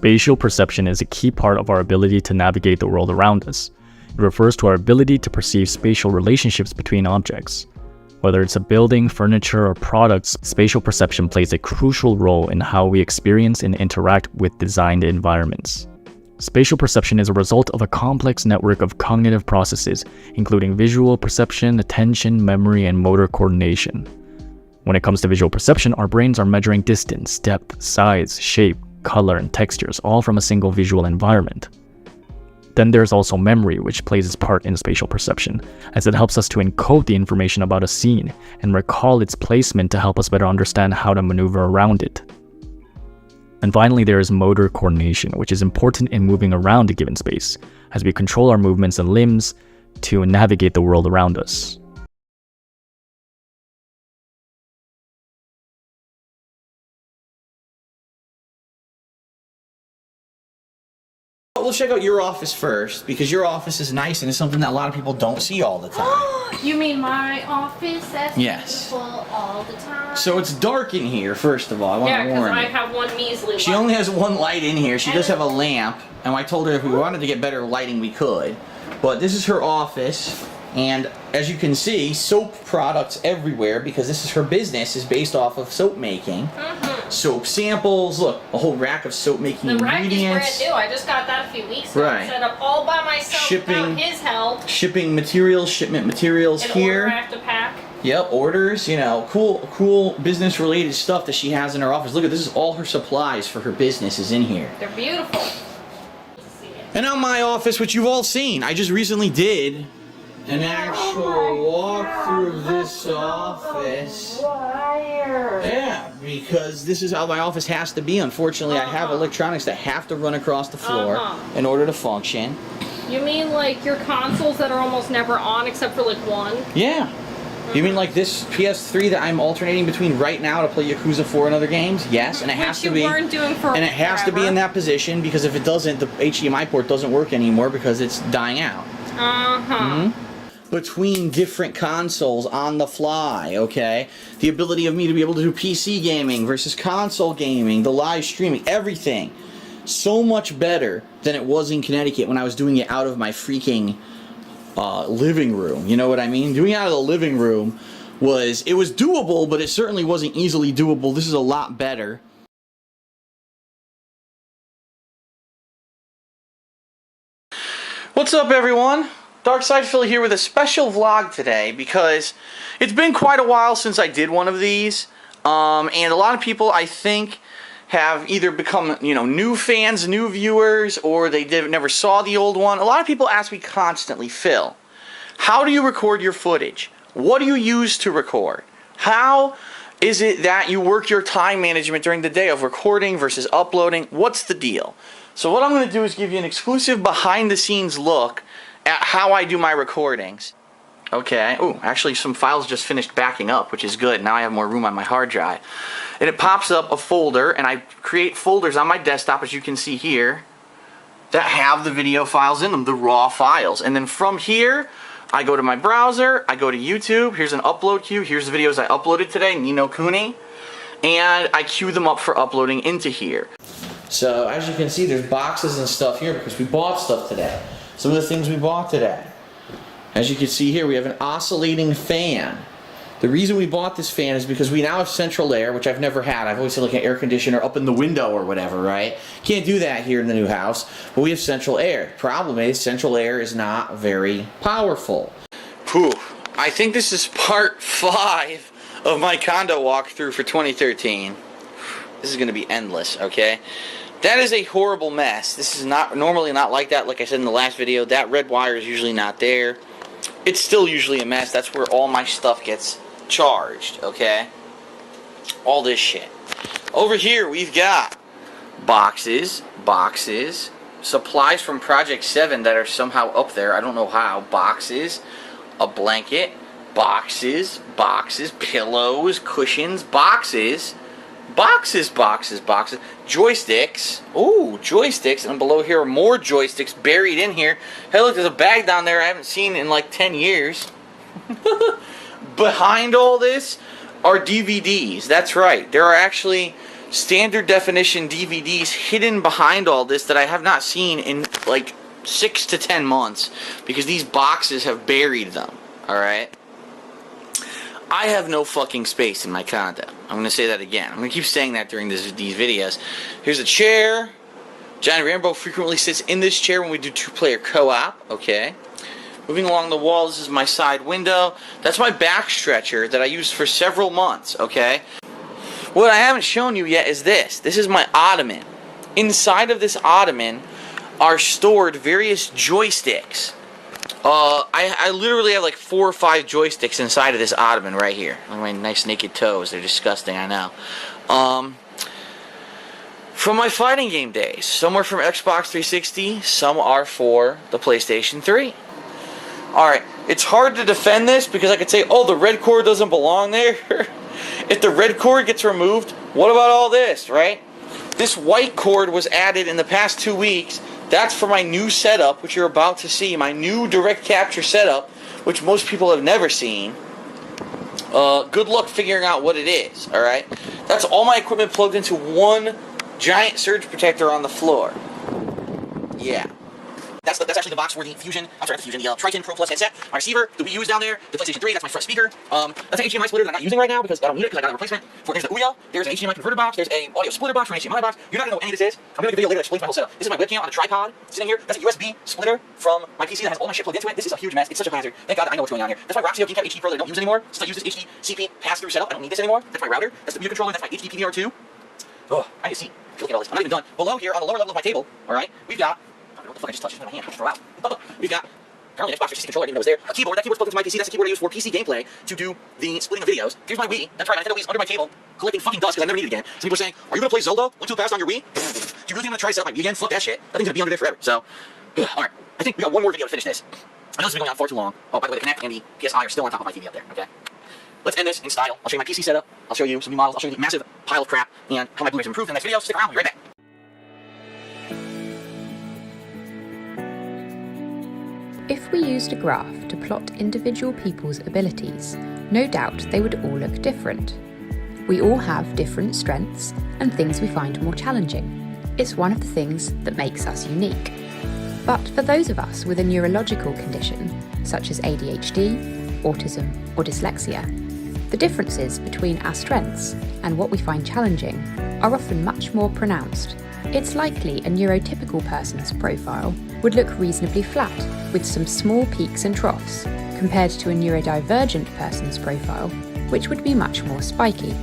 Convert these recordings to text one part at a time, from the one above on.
Spatial perception is a key part of our ability to navigate the world around us. It refers to our ability to perceive spatial relationships between objects. Whether it's a building, furniture, or products, spatial perception plays a crucial role in how we experience and interact with designed environments. Spatial perception is a result of a complex network of cognitive processes, including visual perception, attention, memory, and motor coordination. When it comes to visual perception, our brains are measuring distance, depth, size, shape, color, and textures, all from a single visual environment. Then there's also memory, which plays its part in spatial perception, as it helps us to encode the information about a scene and recall its placement to help us better understand how to maneuver around it. And finally, there is motor coordination, which is important in moving around a given space, as we control our movements and limbs to navigate the world around us. We'll check out your office first, because your office is nice and it's something that a lot of people don't see all the time. You mean my office? That's Yes. beautiful all the time. So it's dark in here, first of all. I want Yeah, to because warn I you. have one measly She light. only has one light in here. She does have a lamp, and I told her if we wanted to get better lighting, we could. But this is her office, and as you can see, soap products everywhere, because this is her business, is based off of soap making. Soap samples, look, a whole rack of soap making The rack is ingredients. brand new. I just got that a few weeks ago. Right. Set up all by myself without his help. Shipping materials, shipment materials An here. order I have to pack. Yep, orders, you know, cool business related stuff that she has in her office. Look at this, is all her supplies for her business is in here. They're beautiful. And now my office, which you've all seen, I just recently did an actual walkthrough of this office. Yeah, because this is how my office has to be. Unfortunately, I have electronics that have to run across the floor in order to function. You mean like your consoles that are almost never on except for like one? Yeah. You mean like this PS3 that I'm alternating between right now to play Yakuza 4 and other games? Yes, and it has to be. Which you weren't doing for and it has to be in that position, because if it doesn't, the HDMI port doesn't work anymore because it's dying out. Between different consoles on the fly, okay? The ability of me to be able to do PC gaming versus console gaming, the live streaming, everything. So much better than it was in Connecticut when I was doing it out of my freaking living room. You know what I mean? Doing it out of the living room was doable, but it certainly wasn't easily doable. This is a lot better. What's up, everyone? DarkSydePhil here with a special vlog today, because it's been quite a while since I did one of these, and a lot of people, I think, have either become, you know, new fans, new viewers, or they never saw the old one. A lot of people ask me constantly, Phil, how do you record your footage? What do you use to record? How is it that you work your time management during the day of recording versus uploading? What's the deal? So what I'm going to do is give you an exclusive behind-the-scenes look at how I do my recordings. Okay. Oh, actually some files just finished backing up, which is good. Now I have more room on my hard drive. And it pops up a folder, and I create folders on my desktop, as you can see here, that have the video files in them, the raw files. And then from here, I go to my browser, I go to YouTube, here's an upload queue, here's the videos I uploaded today, Nino Kuni, and I queue them up for uploading into here. So as you can see, there's boxes and stuff here because we bought stuff today. Some of the things we bought today. As you can see here, we have an oscillating fan. The reason we bought this fan is because we now have central air, which I've never had. I've always had like an air conditioner up in the window or whatever, right? Can't do that here in the new house, but we have central air. Problem is, central air is not very powerful. Whew. I think this is part 5 of my condo walkthrough for 2013. This is going to be endless, okay? That is a horrible mess. This is normally not like that. Like I said in the last video, that red wire is usually not there. It's still usually a mess. That's where all my stuff gets charged, okay? All this shit. Over here, we've got boxes, supplies from Project 7 that are somehow up there. I don't know how. Boxes, a blanket, boxes, pillows, cushions, boxes, joysticks. Ooh, joysticks. And below here are more joysticks buried in here. Hey, look, there's a bag down there I haven't seen in like 10 years. Behind all this are DVDs. That's right. There are actually standard definition DVDs hidden behind all this that I have not seen in like 6 to 10 months because these boxes have buried them. Alright? I have no fucking space in my condo. I'm going to say that again. I'm going to keep saying that during these videos. Here's a chair. John Rambo frequently sits in this chair when we do 2-player co-op. Okay. Moving along the wall, this is my side window. That's my back stretcher that I used for several months. Okay. What I haven't shown you yet is this. This is my ottoman. Inside of this ottoman are stored various joysticks. I literally have like 4 or 5 joysticks inside of this ottoman right here. Look at my nice naked toes. They're disgusting, I know. From my fighting game days. Some are from Xbox 360. Some are for the PlayStation 3. Alright, it's hard to defend this because I could say, oh, the red cord doesn't belong there. If the red cord gets removed, what about all this, right? This white cord was added in the past 2 weeks. That's for my new setup, which you're about to see. My new direct capture setup, which most people have never seen. Good luck figuring out what it is, alright? That's all my equipment plugged into one giant surge protector on the floor. Yeah. That's actually the box for the Triton Pro Plus headset. My receiver, the Wii U's down there, the PlayStation 3, that's my front speaker. That's an HDMI splitter that I'm not using right now because I don't need it because I got a replacement. There's the Ouya, there's an HDMI converter box, there's an audio splitter box for an HDMI box. You're not going to know what any of this is. I'm going to make a video later that explains my whole setup. This is my webcam on a tripod sitting here. That's a USB splitter from my PC that has all my shit plugged into it. This is a huge mess. It's such a hazard. Thank God I know what's going on here. That's my Roxio GCAP HD Pro that I don't use anymore since I use this HDCP pass-through setup. I don't need this anymore. That's my router. That's the View controller. That's my HD PVR2. Oh, I need to see. Look at all this. I'm not even done. Below here, on the lower level of my table, alright, we've got... What the fuck I just touched? It's in my hand. Throw out. We've got apparently an Xbox 360 controller. I didn't know it was there. A keyboard. That keyboard's plugged into my PC. That's the keyboard I use for PC gameplay to do the splitting of videos. Here's my Wii. That's right. My Nintendo Wii's under my table, collecting fucking dust because I never need it again. Some people are saying, "Are you gonna play Zelda? Link to the Past on your Wii? Do you really gonna try to set up my Wii again? Fuck that shit. That thing's gonna be under there forever." So, all right. I think we got one more video to finish this. I know this has been going on far too long. Oh, by the way, the Kinect and the PSI are still on top of my TV up there. Okay. Let's end this in style. I'll show you my PC setup. I'll show you some new models. I'll show you the massive pile of crap and how my Blu-rays improved in the next video. Stick around. We'll be right back. If we used a graph to plot individual people's abilities, no doubt they would all look different. We all have different strengths and things we find more challenging. It's one of the things that makes us unique. But for those of us with a neurological condition, such as ADHD, autism, or dyslexia, the differences between our strengths and what we find challenging are often much more pronounced. It's likely a neurotypical person's profile would look reasonably flat, with some small peaks and troughs, compared to a neurodivergent person's profile, which would be much more spiky.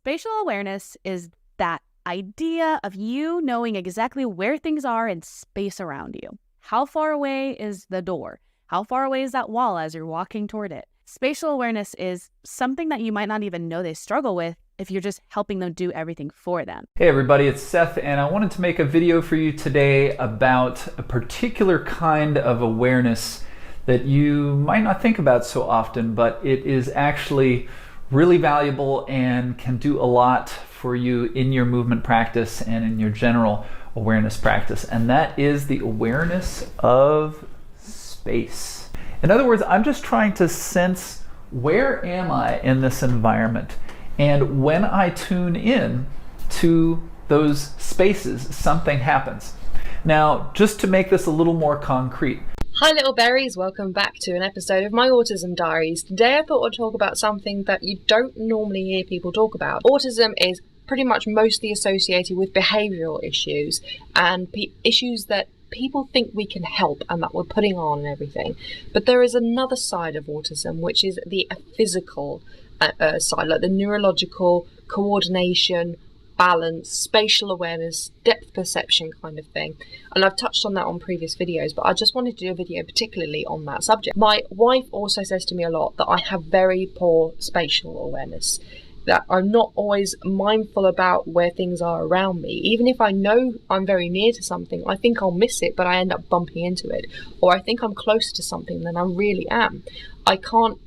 Spatial awareness is that idea of you knowing exactly where things are in space around you. How far away is the door? How far away is that wall as you're walking toward it? Spatial awareness is something that you might not even know they struggle with if you're just helping them do everything for them. Hey everybody, it's Seth, and I wanted to make a video for you today about a particular kind of awareness that you might not think about so often, but it is actually really valuable and can do a lot for you in your movement practice and in your general awareness practice, and that is the awareness of space. In other words, I'm just trying to sense, where am I in this environment? And when I tune in to those spaces, something happens. Now, just to make this a little more concrete. Hi little berries, welcome back to an episode of my Autism Diaries. Today I thought I'd talk about something that you don't normally hear people talk about. Autism is pretty much mostly associated with behavioural issues and issues that people think we can help and that we're putting on and everything. But there is another side of autism, which is the physical side, like the neurological, coordination, balance, spatial awareness, depth perception kind of thing. And I've touched on that on previous videos, but I just wanted to do a video particularly on that subject. My wife also says to me a lot that I have very poor spatial awareness, that I'm not always mindful about where things are around me. Even if I know I'm very near to something, I think I'll miss it, but I end up bumping into it. Or I think I'm closer to something than I really am. I can't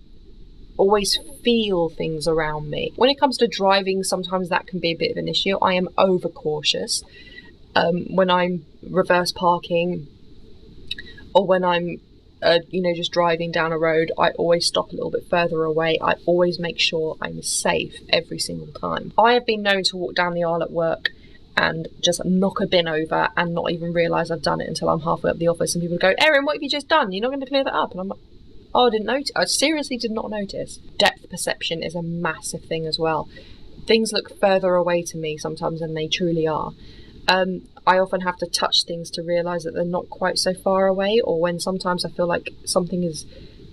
always feel things around me. When it comes to driving, sometimes that can be a bit of an issue. I am overcautious when I'm reverse parking or when I'm just driving down a road, I always stop a little bit further away. I always make sure I'm safe every single time. I have been known to walk down the aisle at work and just knock a bin over and not even realise I've done it until I'm halfway up the office, and people go, Erin, what have you just done? You're not going to clear that up? And I'm like, oh, I didn't notice. I seriously did not notice. Depth perception is a massive thing as well. Things look further away to me sometimes than they truly are. I often have to touch things to realise that they're not quite so far away, or when sometimes I feel like something is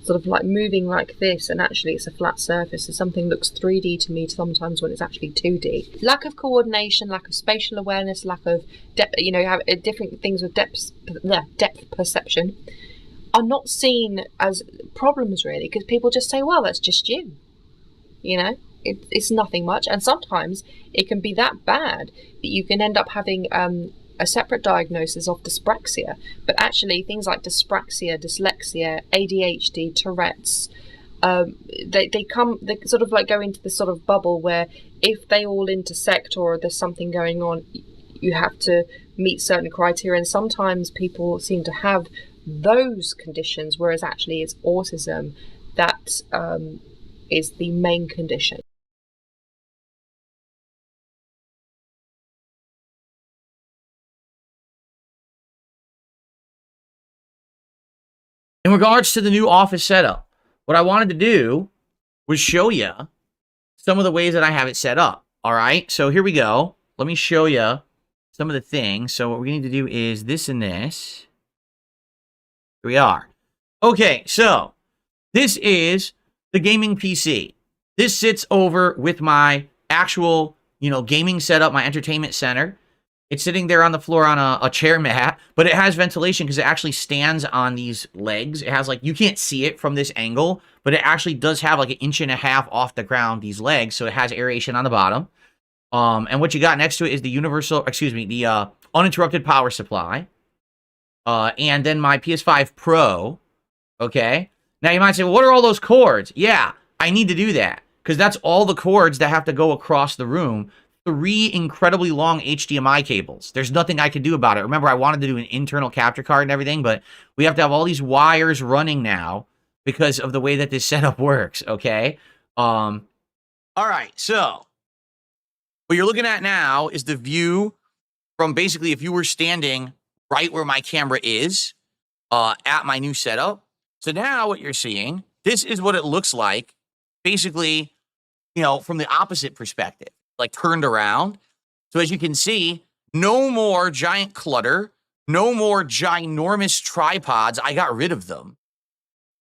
sort of like moving like this and actually it's a flat surface, and something looks 3D to me sometimes when it's actually 2D. Lack of coordination, lack of spatial awareness, lack of depth, have different things with depth perception are not seen as problems really, because people just say, well, that's just you. It's nothing much, and sometimes it can be that bad that you can end up having a separate diagnosis of dyspraxia, but actually things like dyspraxia, dyslexia, ADHD, Tourette's, they sort of like go into this sort of bubble where if they all intersect or there's something going on, you have to meet certain criteria, and sometimes people seem to have those conditions, whereas actually it's autism that is the main condition. In regards to the new office setup, what I wanted to do was show you some of the ways that I have it set up. All right, so here we go. Let me show you some of the things. So what we need to do is this and this. Here we are. Okay, so this is the gaming PC. This sits over with my actual, gaming setup, my entertainment center. It's sitting there on the floor on a chair mat, but it has ventilation because it actually stands on these legs. It has you can't see it from this angle, but it actually does have like 1.5 inches off the ground, these legs. So it has aeration on the bottom. And what you got next to it is the uninterrupted power supply. And then my PS5 Pro. Okay. Now you might say, well, what are all those cords? Yeah, I need to do that because that's all the cords that have to go across the room. 3 incredibly long HDMI cables. There's nothing I can do about it. Remember, I wanted to do an internal capture card and everything, but we have to have all these wires running now because of the way that this setup works, okay? All right, so what you're looking at now is the view from basically if you were standing right where my camera is at my new setup. So now what you're seeing, this is what it looks like, basically, from the opposite perspective. Turned around. So as you can see, no more giant clutter, no more ginormous tripods. I got rid of them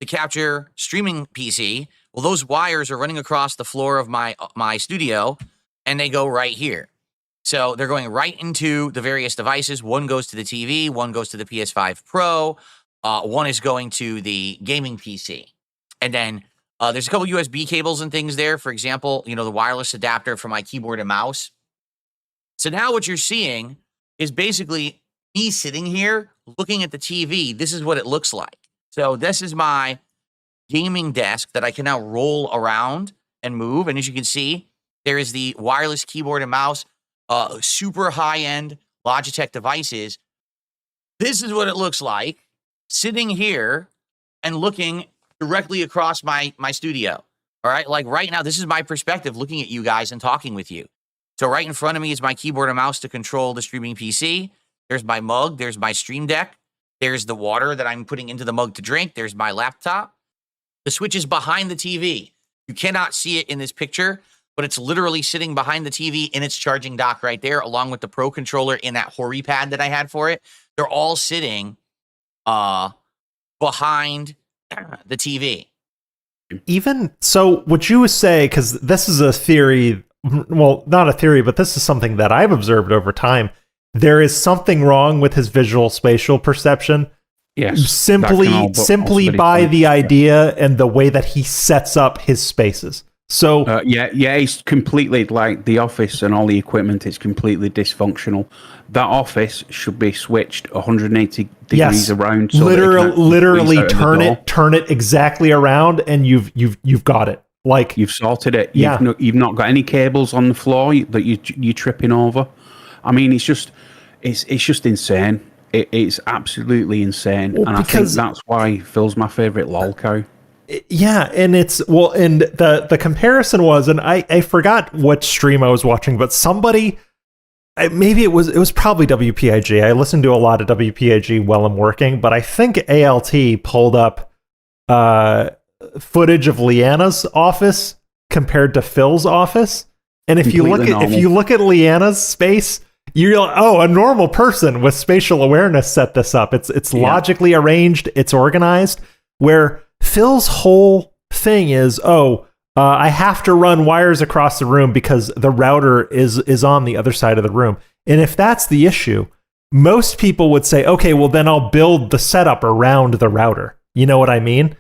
to capture streaming PC. Well, those wires are running across the floor of my studio, and they go right here. So they're going right into the various devices. One goes to the TV, one goes to the PS5 Pro, one is going to the gaming PC. And then there's a couple USB cables and things there. For example, the wireless adapter for my keyboard and mouse. So now what you're seeing is basically me sitting here looking at the TV. This is what it looks like. So this is my gaming desk that I can now roll around and move. And as you can see, there is the wireless keyboard and mouse, super high-end Logitech devices. This is what it looks like sitting here and looking directly across my studio. All right, right now, this is my perspective looking at you guys and talking with you. So right in front of me is my keyboard and mouse to control the streaming PC. There's my mug. There's my Stream Deck. There's the water that I'm putting into the mug to drink. There's my laptop. The switch is behind the TV. You cannot see it in this picture, but it's literally sitting behind the TV in its charging dock right there, along with the Pro controller in that Hori pad that I had for it. They're all sitting behind the TV. Even so, would you say, because this is a theory, well, not a theory, but this is something that I've observed over time, there is something wrong with his visual spatial perception. Yes. Simply by the idea and the way that he sets up his spaces. So it's completely like the office and all the equipment. It's completely dysfunctional. That office should be switched 180 degrees around. So literally turn it exactly around, and you've got it. You've sorted it. You've not got any cables on the floor that you're tripping over. I mean, it's just insane. It's absolutely insane, Well, and I think that's why Phil's my favourite lol cow. Yeah, and and the comparison was, and I forgot what stream I was watching, but somebody, maybe it was probably WPIG. I listen to a lot of WPIG while I'm working, but I think ALT pulled up footage of Leanna's office compared to Phil's office, and if you look at Leanna's space, you're like, oh, a normal person with spatial awareness set this up. It's logically arranged, it's organized, where Phil's whole thing is, I have to run wires across the room because the router is on the other side of the room. And if that's the issue, most people would say, okay, well then I'll build the setup around the router. You know what I mean?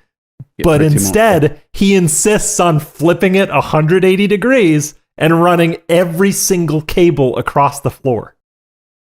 Yeah, but instead, he insists on flipping it 180 degrees and running every single cable across the floor.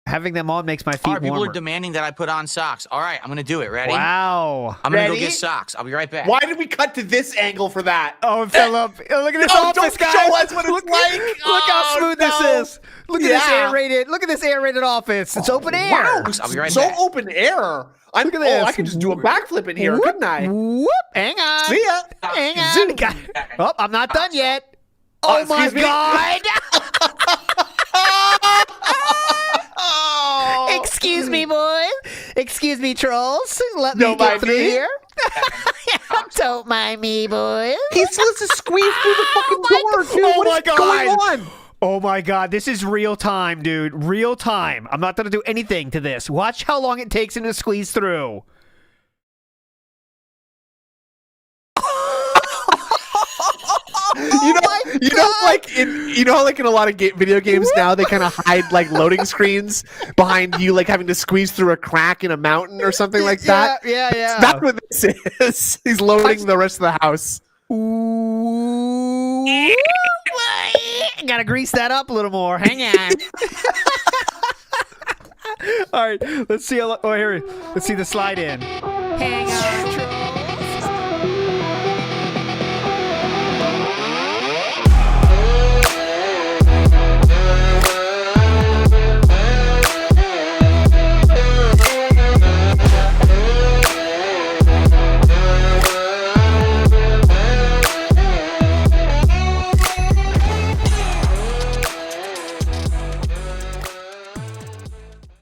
Having them on makes my feet warmer. People are demanding that I put on socks. All right, I'm going to do it. Ready? Wow. I'm going to go get socks. I'll be right back. Why did we cut to this angle for that? Oh, Philip. Look at this office, guys. Show us what it's like. Look how smooth this is. Look at this aerated office. It's open air. Wow. I'll be right so back. open air. Look at this. I can just do a backflip in here, Whoop, couldn't I? Whoop. Hang on. See ya. Hang on. Oh, I'm not done yet. Oh, my God. Excuse me, boys. Excuse me, trolls. Let me get through here. Don't mind me, boys. He's supposed to squeeze through the fucking door, dude. What is going on? Oh my God, this is real time, dude. Real time. I'm not going to do anything to this. Watch how long it takes him to squeeze through. Like in a lot of video games now, they kind of hide like loading screens behind you, like having to squeeze through a crack in a mountain or something like that. Yeah. That's what this is. He's loading the rest of the house. Ooh. Gotta grease that up a little more. Hang on. All right, let's see. Let's see the slide in. Hang on.